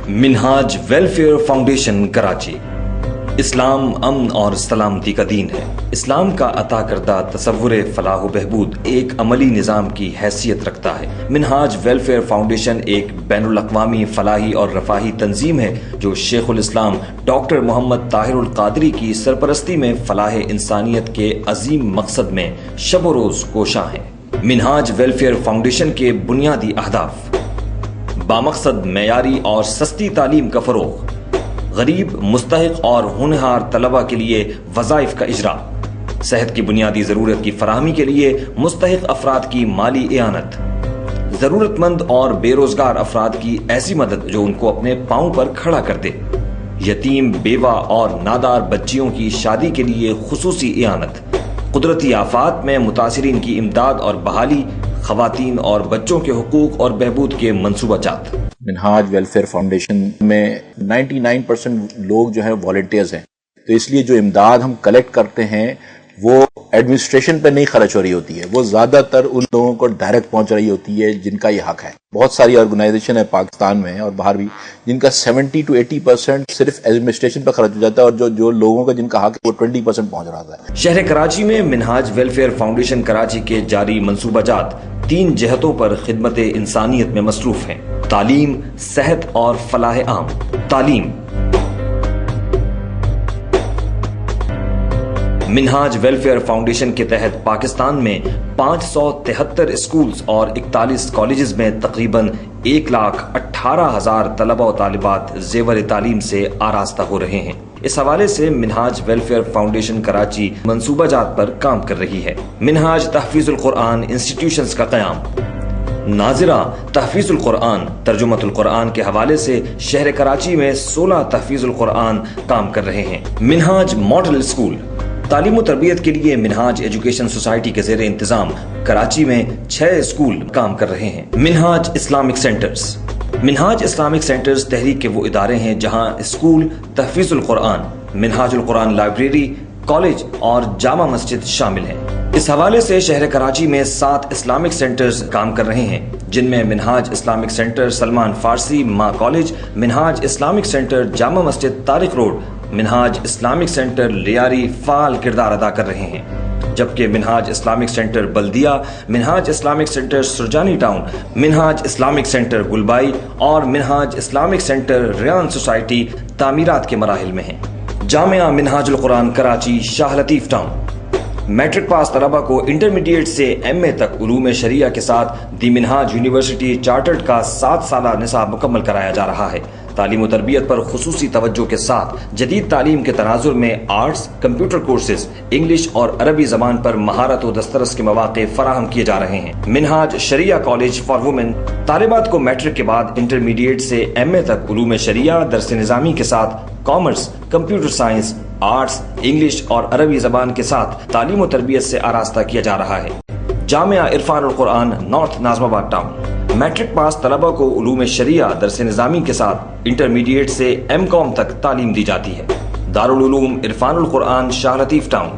منہاج welfare foundation Karachi. اسلام امن اور سلامتی کا دین ہے۔ اسلام کا عطا کردہ تصور فلاح و بہبود ایک عملی نظام کی حیثیت رکھتا ہے۔ منہاج ویلفیئر فاؤنڈیشن ایک بین الاقوامی فلاحی اور رفاہی تنظیم ہے جو شیخ الاسلام ڈاکٹر محمد طاہر القادری کی سرپرستی میں فلاح انسانیت کے عظیم مقصد میں شب و روز کوشاں ہے۔ منہاج ویلفیئر فاؤنڈیشن کے بنیادی اہداف: بامقصد معیاری اور سستی تعلیم کا فروغ، غریب، مستحق اور ہونہار طلباء کے لیے وظائف کا اجرا، صحت کی بنیادی ضرورت کی فراہمی کے لیے مستحق افراد کی مالی اعانت، ضرورت مند اور بے روزگار افراد کی ایسی مدد جو ان کو اپنے پاؤں پر کھڑا کر دے، یتیم، بیوہ اور نادار بچیوں کی شادی کے لیے خصوصی اعانت، قدرتی آفات میں متاثرین کی امداد اور بحالی، خواتین اور بچوں کے حقوق اور بہبود کے منصوبہ جات۔ منہاج ویلفیئر فاؤنڈیشن میں 99% لوگ جو ہیں والنٹیئرز ہیں، تو اس لیے جو امداد ہم کلیکٹ کرتے ہیں وہ ایڈمنسٹریشن پہ نہیں خرچ ہو رہی ہوتی ہے، وہ زیادہ تر ان لوگوں کو ڈائریکٹ پہنچ رہی ہوتی ہے جن کا یہ حق ہے۔ بہت ساری آرگنائزیشن ہے پاکستان میں اور باہر بھی جن کا 70 to 80% صرف ایڈمنسٹریشن پہ خرچ ہو جاتا ہے، اور جو لوگوں کا جن کا حق ہے وہ 20% پہنچ رہا ہے۔ شہر کراچی میں منہاج ویلفیئر فاؤنڈیشن کراچی کے جاری منصوبہ جات 3 جہتوں پر خدمت انسانیت میں مصروف ہیں: تعلیم، صحت اور فلاح عام۔ تعلیم: منہاج ویلفیئر فاؤنڈیشن کے تحت پاکستان میں 573 اسکولز اور 41 کالجز میں تقریباً 1,18,000 طلباء و طالبات زیور تعلیم سے آراستہ ہو رہے ہیں۔ اس حوالے سے منہاج ویلفیئر فاؤنڈیشن کراچی منصوبہ جات پر کام کر رہی ہے۔ منہاج تحفیظ القرآن انسٹیٹیوشنز کا قیام، ناظرہ تحفیظ القرآن ترجمۃ القرآن کے حوالے سے شہر کراچی میں 16 تحفیظ القرآن کام کر رہے ہیں۔ منہاج ماڈل اسکول، تعلیم و تربیت کے لیے منہاج ایجوکیشن سوسائٹی کے زیر انتظام کراچی میں 6 اسکول کام کر رہے ہیں۔ منہاج اسلامک سینٹرز، منہاج اسلامک سینٹرز تحریک کے وہ ادارے ہیں جہاں اسکول، تحفیظ القرآن، منہاج القرآن لائبریری، کالج اور جامع مسجد شامل ہیں۔ اس حوالے سے شہر کراچی میں 7 اسلامک سینٹرز کام کر رہے ہیں جن میں منہاج اسلامک سینٹر سلمان فارسی ماں کالج، منہاج Islamic centre Jama Masjid Tariq road, منہاج اسلامک سینٹر لیاری فعال کردار ادا کر رہے ہیں، جبکہ منہاج اسلامک سینٹر بلدیہ، منہاج اسلامک سینٹر سرجانی ٹاؤن، منہاج اسلامک سینٹر گلبائی اور منہاج اسلامک سینٹر ریان سوسائٹی تعمیرات کے مراحل میں ہیں۔ جامعہ منہاج القرآن کراچی شاہ لطیف ٹاؤن، میٹرک پاس طلبہ کو انٹرمیڈیٹ سے ایم اے تک علوم شریعہ کے ساتھ دی منہاج یونیورسٹی چارٹرڈ کا 7 سالہ نصاب مکمل کرایا جا رہا ہے۔ تعلیم و تربیت پر خصوصی توجہ کے ساتھ جدید تعلیم کے تناظر میں آرٹس، کمپیوٹر کورسز، انگلش اور عربی زبان پر مہارت و دسترس کے مواقع فراہم کیے جا رہے ہیں۔ منہاج شریعہ کالج فار وومن، طالبات کو میٹرک کے بعد انٹرمیڈیٹ سے ایم اے تک علوم شریعہ درس نظامی کے ساتھ commerce, computer science, arts, English اور عربی زبان کے ساتھ تعلیم و تربیت سے آراستہ کیا جا رہا ہے۔ جامعہ عرفان القرآن نارتھ ناظم آباد ٹاؤن، میٹرک پاس طلبہ کو علوم شریعہ درس نظامی کے ساتھ انٹرمیڈیٹ سے ایم کام تک تعلیم دی جاتی ہے۔ دارالعلوم عرفان القرآن شاہ لطیف ٹاؤن،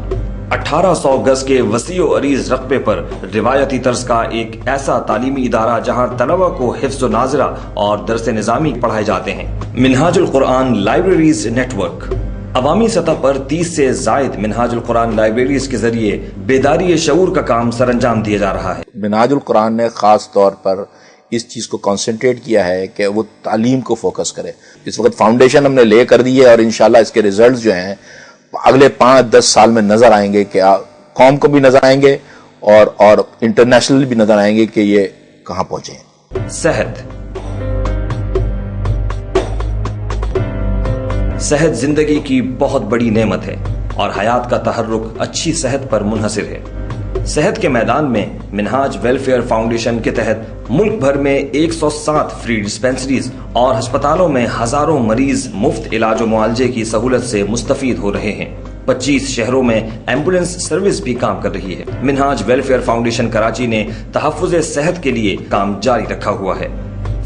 1800 گز کے وسیع و عریض رقبے پر روایتی طرز کا ایک ایسا تعلیمی ادارہ جہاں طلبہ کو حفظ و ناظرہ اور درس نظامی پڑھائے جاتے ہیں۔ منہاج القرآن لائبریریز نیٹ ورک، عوامی سطح پر 30 سے زائد منہاج القرآن لائبریریز کے ذریعے بیداری شعور کا کام سر انجام دیا جا رہا ہے۔ منہاج القرآن نے خاص طور پر اس چیز کو کنسنٹریٹ کیا ہے کہ وہ تعلیم کو فوکس کرے۔ اس وقت فاؤنڈیشن ہم نے لے کر دی ہے اور انشاءاللہ اس کے ریزلٹس جو ہیں اگلے 5-10 سال میں نظر آئیں گے، کہ قوم کو بھی نظر آئیں گے اور انٹرنیشنل بھی نظر آئیں گے کہ یہ کہاں پہنچے ہیں۔ صحت زندگی کی بہت بڑی نعمت ہے اور حیات کا تحرک اچھی صحت پر منحصر ہے۔ صحت کے میدان میں منہاج ویلفیئر فاؤنڈیشن کے تحت ملک بھر میں 107 فری ڈسپینسریز اور ہسپتالوں میں ہزاروں مریض مفت علاج و معالجے کی سہولت سے مستفید ہو رہے ہیں۔ 25 شہروں میں ایمبولینس سروس بھی کام کر رہی ہے۔ منہاج ویلفیئر فاؤنڈیشن کراچی نے تحفظ صحت کے لیے کام جاری رکھا ہوا ہے۔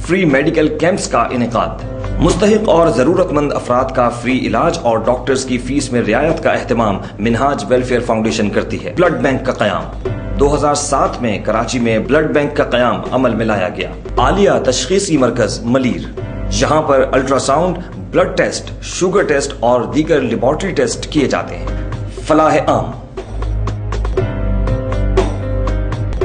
فری میڈیکل کیمپس کا انعقاد، مستحق اور ضرورت مند افراد کا فری علاج اور ڈاکٹرز کی فیس میں رعایت کا اہتمام منہاج ویلفیئر فاؤنڈیشن کرتی ہے۔ بلڈ بینک کا قیام، 2007 میں کراچی میں بلڈ بینک کا قیام عمل میں لایا گیا۔ عالیہ تشخیصی مرکز ملیر، یہاں پر ultrasound, blood test, sugar test اور دیگر لیبارٹری ٹیسٹ کیے جاتے ہیں۔ فلاح عام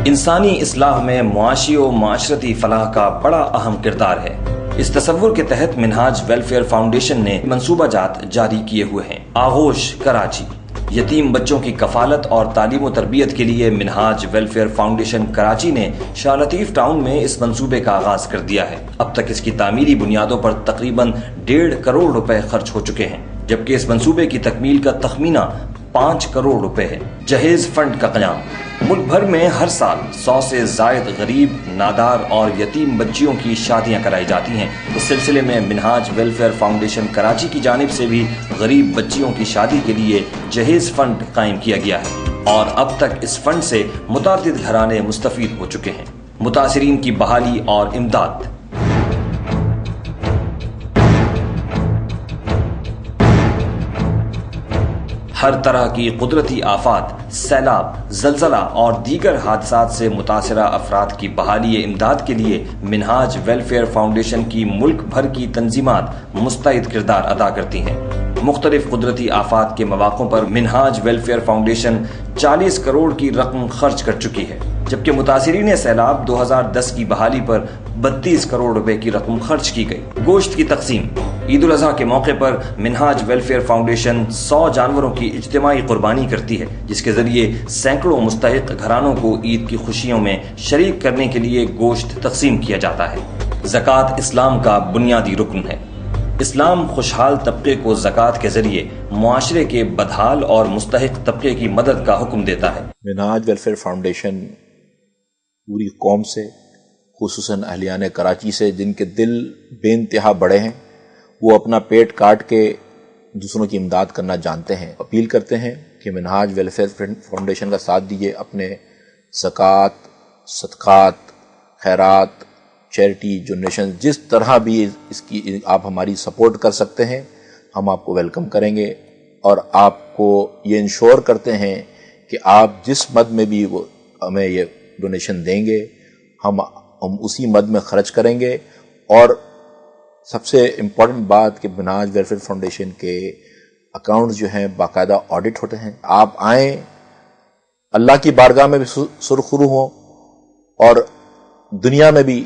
انسانی اصلاح میں معاشی و معاشرتی فلاح کا بڑا اہم کردار ہے۔ اس تصور کے تحت منہاج ویلفیئر فاؤنڈیشن نے منصوبہ جات جاری کیے ہوئے ہیں۔ آغوش کراچی، یتیم بچوں کی کفالت اور تعلیم و تربیت کے لیے منہاج ویلفیئر فاؤنڈیشن کراچی نے شاہ لطیف ٹاؤن میں اس منصوبے کا آغاز کر دیا ہے۔ اب تک اس کی تعمیری بنیادوں پر تقریباً 1.5 کروڑ روپے خرچ ہو چکے ہیں، جبکہ اس منصوبے کی تکمیل کا تخمینہ 5 کروڑ روپے ہے۔ جہیز فنڈ کا قیام، ملک بھر میں ہر سال 100 سے زائد غریب، نادار اور یتیم بچیوں کی شادیاں کرائی جاتی ہیں۔ اس سلسلے میں منہاج ویلفیئر فاؤنڈیشن کراچی کی جانب سے بھی غریب بچیوں کی شادی کے لیے جہیز فنڈ قائم کیا گیا ہے اور اب تک اس فنڈ سے متعدد گھرانے مستفید ہو چکے ہیں۔ متاثرین کی بحالی اور امداد، ہر طرح کی قدرتی آفات، سیلاب، زلزلہ اور دیگر حادثات سے متاثرہ افراد کی بحالی امداد کے لیے منہاج ویلفیئر فاؤنڈیشن کی ملک بھر کی تنظیمات مستعد کردار ادا کرتی ہیں۔ مختلف قدرتی آفات کے مواقع پر منہاج ویلفیئر فاؤنڈیشن 40 کروڑ کی رقم خرچ کر چکی ہے، جبکہ متاثرین سیلاب 2010 کی بحالی پر 32 کروڑ روپے کی رقم خرچ کی گئی۔ گوشت کی تقسیم، عید الاضحیٰ کے موقع پر منہاج ویلفیئر فاؤنڈیشن 100 جانوروں کی اجتماعی قربانی کرتی ہے، جس کے ذریعے سینکڑوں مستحق گھرانوں کو عید کی خوشیوں میں شریک کرنے کے لیے گوشت تقسیم کیا جاتا ہے۔ زکوٰۃ اسلام کا بنیادی رکن ہے۔ اسلام خوشحال طبقے کو زکوٰۃ کے ذریعے معاشرے کے بدحال اور مستحق طبقے کی مدد کا حکم دیتا ہے۔ منہاج ویلفیئر فاؤنڈیشن پوری قوم سے، خصوصاً اہلیان کراچی سے جن کے دل بے انتہا بڑے ہیں، وہ اپنا پیٹ کاٹ کے دوسروں کی امداد کرنا جانتے ہیں، اپیل کرتے ہیں کہ منہاج ویلفیئر فاؤنڈیشن کا ساتھ دیجیے، اپنے زکوٰۃ، صدقات، خیرات، چیریٹی، ڈونیشن، جس طرح بھی اس کی آپ ہماری سپورٹ کر سکتے ہیں، ہم آپ کو ویلکم کریں گے اور آپ کو یہ انشور کرتے ہیں کہ آپ جس مد میں بھی وہ ہمیں یہ ڈونیشن دیں گے، ہم اسی مد میں خرچ کریں گے۔ اور سب سے امپورٹنٹ بات کہ منہاج ویلفیئر فاؤنڈیشن کے اکاؤنٹس جو ہیں باقاعدہ آڈٹ ہوتے ہیں۔ آپ آئیں، اللہ کی بارگاہ میں بھی سرخرو ہوں اور دنیا میں بھی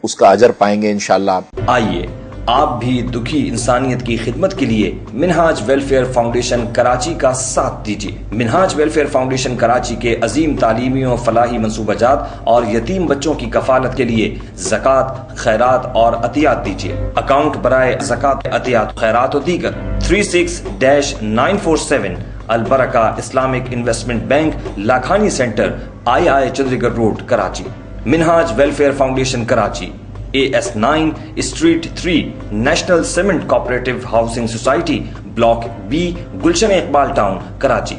اس کا اجر پائیں گے انشاءاللہ۔ آئیے آپ بھی دکھی انسانیت کی خدمت کے لیے منہاج ویلفیئر فاؤنڈیشن کراچی کا ساتھ دیجیے۔ منہاج ویلفیئر فاؤنڈیشن کراچی کے عظیم تعلیمی و فلاحی منصوبہ جات اور یتیم بچوں کی کفالت کے لیے زکوٰۃ، خیرات اور عطیات دیجیے۔ اکاؤنٹ برائے زکوٰۃ، عطیات، خیرات و دیگر 36-947 Al Baraka Islamic investment bank, Lakhani center, II Chundrigar road, Karachi. Minhaj welfare foundation Karachi, AS9 street 3، national cement cooperative housing society, block B، Gulshan Iqbal town, Karachi.